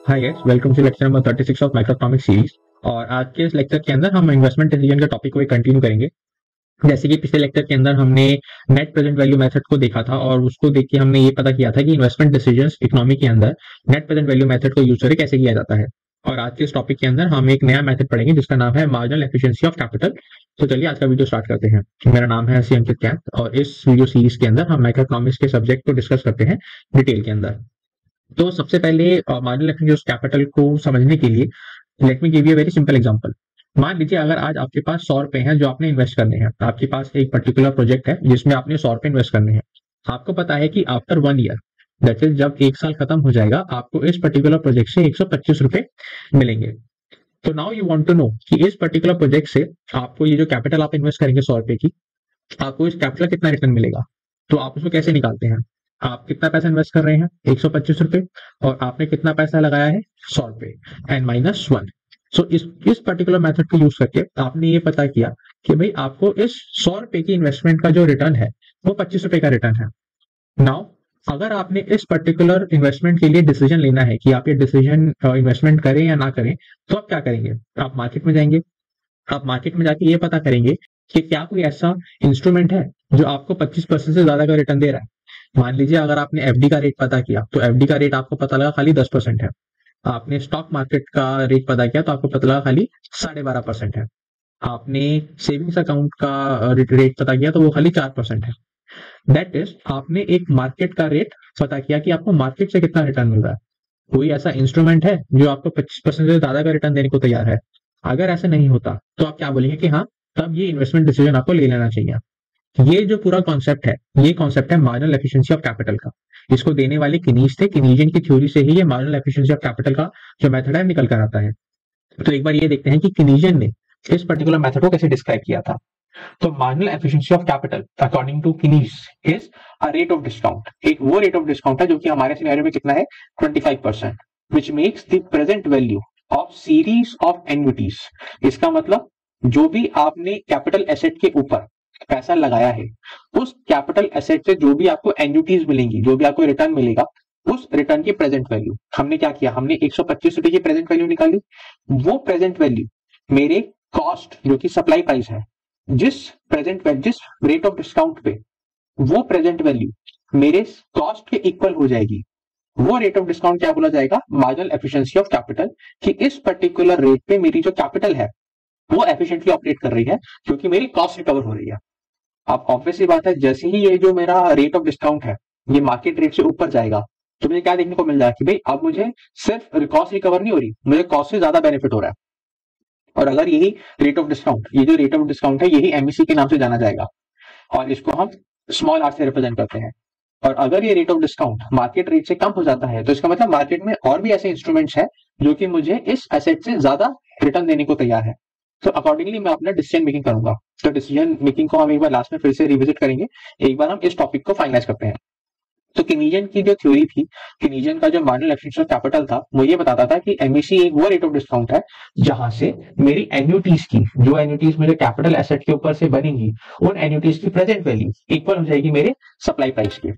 Hi guys, welcome to lecture number 36 of microeconomics series. और आज के इस लेक्चर के अंदर हम इन्वेस्टमेंट डिसीजन के टॉपिक को कंटिन्यू करेंगे। जैसे कि पिछले लेक्चर के अंदर हमने नेट प्रेजेंट वैल्यू मेथड को देखा था और उसको देख के हमने ये पता किया था कि इन्वेस्टमेंट डिसीजंस इकोनॉमी के अंदर नेट प्रेजेंट वैल्यू मेथड को यूज करके कैसे किया जाता है। और आज के इस टॉपिक के अंदर हम एक नया मेथड पढ़ेंगे जिसका नाम है मार्जिनल एफिशिएंसी ऑफ कैपिटल। तो चलिए आज का वीडियो स्टार्ट करते हैं। मेरा नाम है सी अंकित कैंत और इस वीडियो सीरीज के अंदर हम माइक्रोइकोनॉमिक्स के सब्जेक्ट को डिस्कस करते हैं डिटेल के अंदर। तो सबसे पहले मार्जिनल एफिशिएंसी ऑफ कैपिटल को समझने के लिए let me give you a very simple example. मान लीजिए अगर आज आपके पास 100 रुपए हैं जो आपने इन्वेस्ट करने हैं। आपके पास एक पर्टिकुलर प्रोजेक्ट है जिसमें आपने 100 रुपए इन्वेस्ट करने हैं। आपको पता है कि आफ्टर 1 ईयर, दैट इज जब एक साल खत्म हो जाएगा, आपको इस पर्टिकुलर प्रोजेक्ट से 125 रुपए मिलेंगे। तो now you want to know कि इस पर्टिकुलर प्रोजेक्ट से आपको ये जो कैपिटल आप इन्वेस्ट करेंगे 100 रुपए की, आपको इस कैपिटल कितना रिटर्न मिलेगा। तो आप उसको कैसे निकालते हैं? आप कितना पैसा इन्वेस्ट कर रहे हैं? 125 रुपए। और आपने कितना पैसा लगाया है? 100 रुपए एंड -1। सो इस पर्टिकुलर मेथड को यूज करके आपने ये पता किया कि भाई आपको इस 100 रुपए की इन्वेस्टमेंट का जो रिटर्न है वो 25 रुपए का रिटर्न है। नाउ अगर आपने इस पर्टिकुलर इन्वेस्टमेंट के लिए डिसीजन लेना है कि आप ये डिसीजन इन्वेस्टमेंट करें या ना करें, तो आप क्या करेंगे? आप मार्केट में जाएंगे। आप मार्केट में जाके ये पता करेंगे कि क्या कोई ऐसा इंस्ट्रूमेंट है जो आपको 25% से ज्यादा का रिटर्न दे रहा है। मान लीजिए अगर आपने एफडी का रेट पता किया तो एफडी का रेट आपको पता लगा खाली 10% है। आपने स्टॉक मार्केट का रेट पता किया तो आपको पता लगा खाली 12.5% है। आपने सेविंग्स अकाउंट का रेट पता किया तो वो खाली 4% है। दैट इज आपने एक मार्केट का रेट पता किया कि आपको मार्केट से कितना रिटर्न मिल रहा है। कोई ऐसा इंस्ट्रूमेंट है जो आपको 25% से ज्यादा का रिटर्न देने को तैयार है? अगर ऐसा नहीं होता तो आप क्या बोलेंगे कि हाँ, तब ये इन्वेस्टमेंट डिसीजन आपको ले लेना चाहिए। ये जो पूरा कॉन्सेप्ट है, ये कॉन्सेप्ट है मार्जिनल एफिशिएंसी ऑफ कैपिटल का। इसको देने वाले किनीज थे। किनीजियन की थ्योरी से ही ये मार्जिनल एफिशिएंसी ऑफ कैपिटल का जो मेथड है निकल कर आता है। तो एक बार ये देखते हैं कि किनीजियन ने इस पर्टिकुलर मेथड को कैसे डिस्क्राइब किया था। तो marginal efficiency of capital according to Keynes is a rate of discount. एक वो रेट ऑफ डिस्काउंट है जो कि हमारे सिनेरियो में कितना है? 25%, which makes the present value of series of annuities. इसका मतलब जो भी आपने कैपिटल एसेट के ऊपर पैसा लगाया है, उस कैपिटल एसेट से जो भी आपको एन्युटीज मिलेंगी, जो भी आपको रिटर्न मिलेगा, उस रिटर्न की प्रेजेंट वैल्यू हमने क्या किया? हमने 125 रुपए की प्रेजेंट वैल्यू निकाली। वो प्रेजेंट वैल्यू मेरे कॉस्ट जो कि सप्लाई प्राइस है, जिस रेट ऑफ डिस्काउंट पे वो प्रेजेंट वैल्यू मेरे कॉस्ट के इक्वल हो जाएगी, वो रेट ऑफ डिस्काउंट क्या बोला जाएगा? Marginal efficiency of capital. कि इस पर्टिकुलर रेट पे मेरी जो कैपिटल है वो एफिशिएंटली ऑपरेट कर रही है क्योंकि मेरी कॉस्ट रिकवर हो रही है। अब ऑब्वियसली बात है, जैसे ही ये जो मेरा रेट ऑफ डिस्काउंट है ये मार्केट रेट से ऊपर जाएगा तो मुझे क्या देखने को मिल जाएगा कि भाई अब मुझे सिर्फ कॉस्ट रिकवर नहीं हो रही, मुझे कॉस्ट से ज्यादा बेनिफिट हो रहा है। और अगर यही रेट ऑफ डिस्काउंट, ये जो रेट ऑफ डिस्काउंट है, यही एमईसी के नाम से जाना जाएगा और इसको हम स्मॉल आर से रिप्रेजेंट करते हैं। और अगर ये rate of discount market rate से कम हो जाता है तो इसका मतलब मार्केट में और भी ऐसे इंस्ट्रूमेंट्स हैं जो कि मुझे इस एसेट से ज्यादा रिटर्न देने को तैयार है। तो अकॉर्डिंगली मैं अपना डिसीजन मेकिंग करूंगा। तो डिसीजन मेकिंग को हम एक बार लास्ट में फिर से रिविजिट करेंगे। एक बार हम इस टॉपिक को फाइनलाइज करते हैं। तो किनीजियन की जो थ्योरी थी, किनीजियन का जो मार्जिनल एफिशिएंसी ऑफ कैपिटल था, वो ये बताता था कि एमईसी एक वो रेट ऑफ डिस्काउंट है जहां से मेरी एन्युटीज की, जो एन्युटीज मेरे कैपिटल एसेट के ऊपर से बनेंगी, उन एन्युटीज की प्रेजेंट वैल्यू इक्वल हो जाएगी मेरे सप्लाई प्राइस के।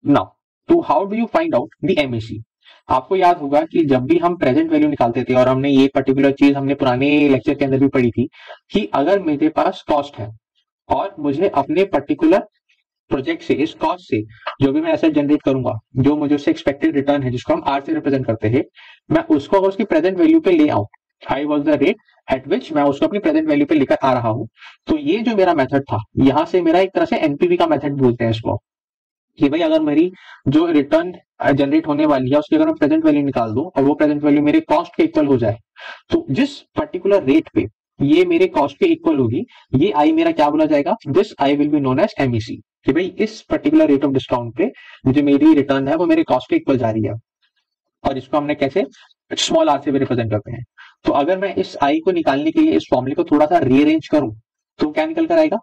नाउ तो how do you find out the MEC? आपको याद होगा कि जब भी हम प्रेजेंट वैल्यू निकालते थे, और हमने ये पर्टिकुलर चीज हमने पुराने लेक्चर के अंदर भी पढ़ी थी, कि अगर मेरे पास कॉस्ट है और मुझे अपने पर्टिकुलर प्रोजेक्ट से, इस कॉस्ट से जो भी मैं एसेट जनरेट करूंगा, जो मुझे उससे एक्सपेक्टेड रिटर्न है जिसको हम आर से रिप्रेजेंट करते हैं, मैं उसको अगर उसकी प्रेजेंट वैल्यू पे ले आऊं, I was the rate at विच मैं उसको अपनी प्रेजेंट वैल्यू पे लेकर आ रहा हूं, तो ये जो मेरा मेथड था, यहां से मेरा एक तरह से एनपीवी का मेथड बोलते हैं इसको, कि भाई अगर मेरी जो रिटर्न जनरेट होने वाली है उसकी अगर मैं प्रेजेंट वैल्यू निकाल दूं और वो प्रेजेंट वैल्यू मेरे कॉस्ट के इक्वल हो जाए, तो जिस पर्टिकुलर रेट पे ये मेरे कॉस्ट के इक्वल होगी, ये आई मेरा क्या बोला जाएगा? This I will be known as MEC. कि भाई इस पर्टिकुलर रेट ऑफ डिस्काउंट पे जो मेरी रिटर्न है वो मेरे कॉस्ट के इक्वल जा रही है। और इसको हमने कैसे? स्मॉल आर से भी रिप्रेजेंट करते हैं। तो अगर मैं इस आई को निकालने के लिए इस फॉर्मूले को थोड़ा सा रीअरेंज करूं तो क्या निकल कर आएगा?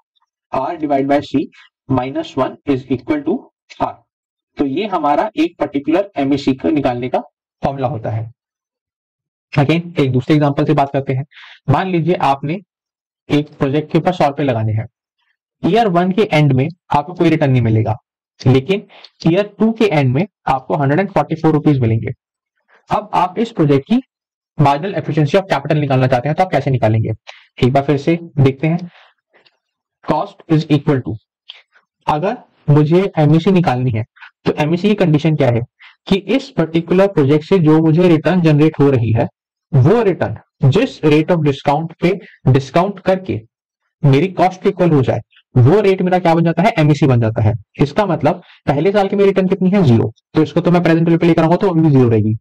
R divide by C -1 is equal to R. तो ये हमारा एक पर्टिकुलर एमईसी को निकालने का फॉर्मूला होता है। अगेन एक दूसरे एग्जांपल से बात करते हैं। मान लीजिए आपने एक प्रोजेक्ट के ऊपर 100 रुपए लगाने हैं। ईयर 1 के एंड में आपको कोई रिटर्न नहीं मिलेगा, लेकिन ईयर 2 के एंड में आपको 144 रुपीज मिलेंगे। अब आप इस प्रोजेक्ट की मार्जिनल एफिशिएंसी ऑफ कैपिटल निकालना चाहते हैं तो आप कैसे निकालेंगे, एक बार फिर से देखते हैं। कॉस्ट इज इक्वल टू, अगर मुझे एमईसी निकालनी है तो एमईसी की कंडीशन क्या है कि इस पर्टिकुलर प्रोजेक्ट से जो मुझे रिटर्न जनरेट हो रही है वो रिटर्न जिस रेट ऑफ डिस्काउंट पे डिस्काउंट करके मेरी कॉस्ट इक्वल हो जाए वो रेट मेरा क्या बन जाता है, एमईसी बन जाता है। इसका मतलब पहले साल की मेरी रिटर्न कितनी है, 0, तो इसको तो मैं प्रेजेंट वैल्यू पे लेकर आऊंगा तो अभी 0 रहेगी।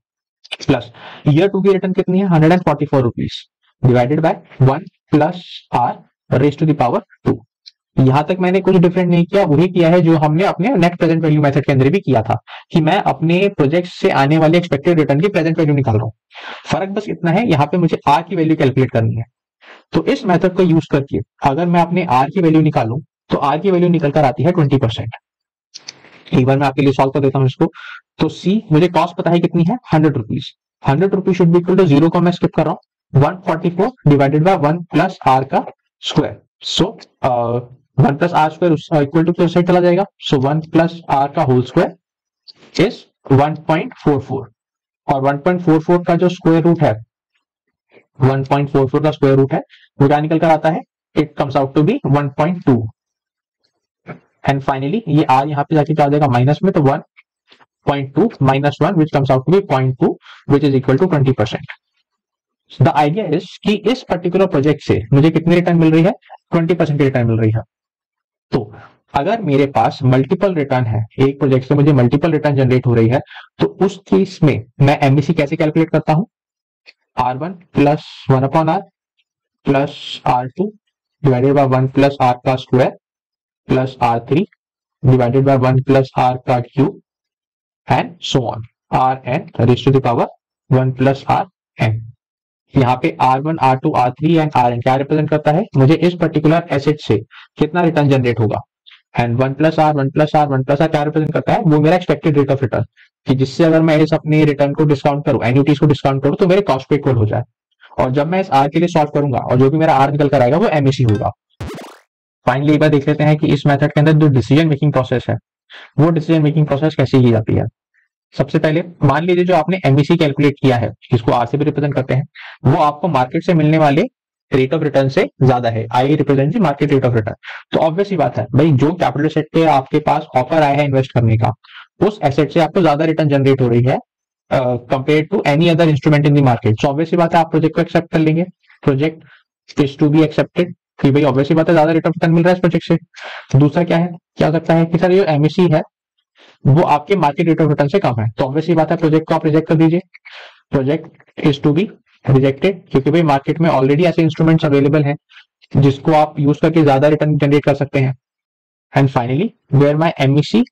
प्लस ईयर 2 की रिटर्न कितनी है, 144 rupees divided by 1 plus R raise to the power 2। यहां तक मैंने कुछ डिफरेंट नहीं किया, वही किया है जो हमने अपने नेट प्रेजेंट वैल्यू मेथड के अंदर भी किया था कि मैं अपने प्रोजेक्ट से आने वाले एक्सपेक्टेड रिटर्न की प्रेजेंट वैल्यू निकाल रहा हूं। फर्क बस इतना है, यहाँ पे मुझे आर की वैल्यू कैलकुलेट करनी है। तो इस मेथड को यूज करके अगर मैं अपने आर की वैल्यू निकालूं तो आर की वैल्यू निकल कर आती है 20%। एक बार मैं आपके लिए सॉल्व कर देता हूं इसको। तो सी मुझे कॉस्ट पता है कितनी है, 100 rupees. 100 rupees should be equal to 0 को मैं स्किप कर रहा हूं, 144 डिवाइडेड बाय 1 प्लस आर का square. So 1 plus R square equal to किस साइड चला जाएगा, सो 1 प्लस आर का होल स्क्वायर इज 1.44 और 1.44 का जो स्क्वायर रूट है 1.44 का स्क्वायर रूट है वो क्या निकल कर आता है, it comes out to be 1.2 and finally ये आर यहाँ पे जाके क्या आ जाएगा माइनस में, तो 1.2 minus 1 which comes out to be 0.2 which is equal to 20%। The idea is कि इस पर्टिकुलर प्रोजेक्ट से मुझे कितनी रिटर्न मिल रही है, 20% रिटर्न मिल रही है। तो अगर मेरे पास मल्टीपल रिटर्न है, एक प्रोजेक्ट से मुझे मल्टीपल रिटर्न जनरेट हो रही है, तो उस केस में मैं एमईसी कैसे कैलकुलेट करता हूं, R1 plus 1 upon r plus R2 divided by 1 plus are का square plus R3 divided by 1 plus are का cube and so on, r n raise to the power 1 plus r n. यहाँ पे R1, R2, R3 and Rn क्या represent करता है, मुझे इस particular asset से कितना रिटर्न जनरेट होगा, and 1 plus R 1 plus R 1 plus R क्या रिप्रेजेंट करता है, वो मेरा एक्सपेक्टेड रेट ऑफ रिटर्न, कि जिससे अगर मैं इस अपनी रिटर्न को डिस्काउंट करूं, एन्युटीज को डिस्काउंट करूं तो मेरे कॉस्ट पे इक्वल हो जाए। और जब मैं इस आर के लिए सॉल्व करूंगा और जो भी मेरा आर निकल कर आएगा वो एमईसी होगा। फाइनली एक बार देख लेते हैं कि इस मेथड के अंदर जो डिसीजन मेकिंग प्रोसेस है वो डिसीजन मेकिंग प्रोसेस कैसे की जाती है। सबसे पहले मान लीजिए जो आपने एमईसी कैलकुलेट किया है, जिसको आर से भी रिप्रेजेंट करते हैं, वो आपको मार्केट से मिलने वाले रेट ऑफ रिटर्न से ज्यादा है। I represent the market rate of return. तो ऑब्वियस ही बात है भाई, जो कैपिटल एसेट पे आपके पास ऑफर आया है इन्वेस्ट करने का, उस एसेट से आपको ज्यादा रिटर्न जनरेट हो रही है compare to any other instrument in the market. So obvious ही बात है आप प्रोजेक्ट को एक्सेप्ट कर लेंगे। Project is to be accepted कि भाई ऑब्वियस ही बात है ज्यादा रेट ऑफ रिटर्न मिल रहा है इस प्रोजेक्ट से। दूसरा क्या है, क्या हो सकता है कि सर ये एमईसी है वो आपके मार्केट रेट ऑफ रिटर्न से कम है, तो ऑब्वियस ही बात है प्रोजेक्ट को आप रिजेक्ट कर दीजिए। Project is to be rejected क्योंकि भाई मार्केट में ऑलरेडी ऐसे इंस्ट्रूमेंट्स अवेलेबल हैं जिसको आप यूज करके ज्यादा रिटर्न जनरेट कर सकते हैं। And finally where my MEC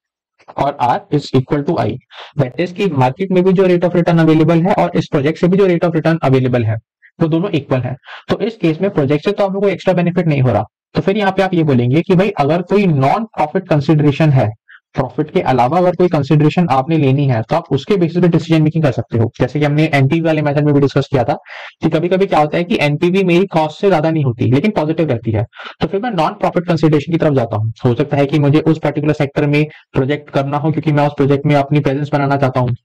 और r is equal to i, that is कि मार्केट में भी जो रेट ऑफ रिटर्न अवेलेबल है और इस प्रोजेक्ट से भी जो रेट ऑफ रिटर्न अवेलेबल है वो दोनों इक्वल है। तो इस केस में प्रोजेक्ट से तो आपको कोई एक्स्ट्रा बेनिफिट नहीं हो रहा, तो फिर यहाँ पे आप ये बोलेंगे कि भाई अगर कोई नॉन प्रॉफिट कंसिडरेशन है, प्रॉफिट के अलावा अगर कोई कंसिडरेशन आपने लेनी है तो आप उसके बेसिस पे डिसीजन मेकिंग कर सकते हो। जैसे कि हमने एनपीवी वाले मेथड में भी डिस्कस किया था कि कभी कभी क्या होता है कि एनपीवी मेरी कॉस्ट से ज्यादा नहीं होती लेकिन पॉजिटिव रहती है, तो फिर मैं नॉन प्रॉफिट कंसिडरेशन की तरफ जाता हूँ। हो सकता है कि मुझे उस पर्टिकुलर सेक्टर में प्रोजेक्ट करना हो क्योंकि मैं उस प्रोजेक्ट में अपनी प्रेजेंस बनाना चाहता हूँ,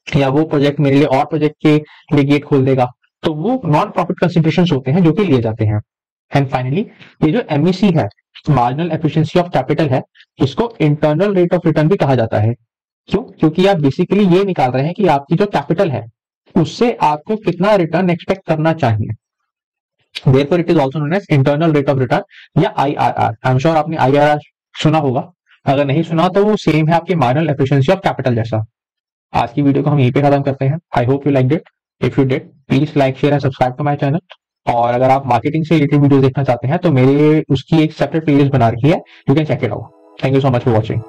या वो प्रोजेक्ट मेरे लिए और प्रोजेक्ट के लिए गेट खोल देगा, तो वो नॉन प्रॉफिट कंसिडरेशन होते हैं जो कि लिए जाते हैं। एंड फाइनली ये जो एमईसी है, मार्जिनल एफिशिएंसी ऑफ कैपिटल है, इसको इंटरनल रेट ऑफ रिटर्न भी कहा जाता है। क्यों? क्योंकि आप बेसिकली ये निकाल रहे हैं कि आपकी जो कैपिटल है उससे आपको कितना रिटर्न एक्सपेक्ट करना चाहिए। Therefore it is also known as internal rate of return या आईआरआर। आई एम श्योर आपने आईआरआर सुना होगा, अगर नहीं सुना तो वो सेम है आपकी मार्जिनल एफिशिएंसी ऑफ कैपिटल जैसा। आज की वीडियो को हम यहीं पे खत्म करते हैं। I hope you like it. If you did please like share and subscribe to my channel. और अगर आप मार्केटिंग से रिलेटेड वीडियो देखना चाहते हैं तो मेरे उसकी एक सेपरेट प्लेलिस्ट बना रखी है, you can check it out. Thank you so much for watching.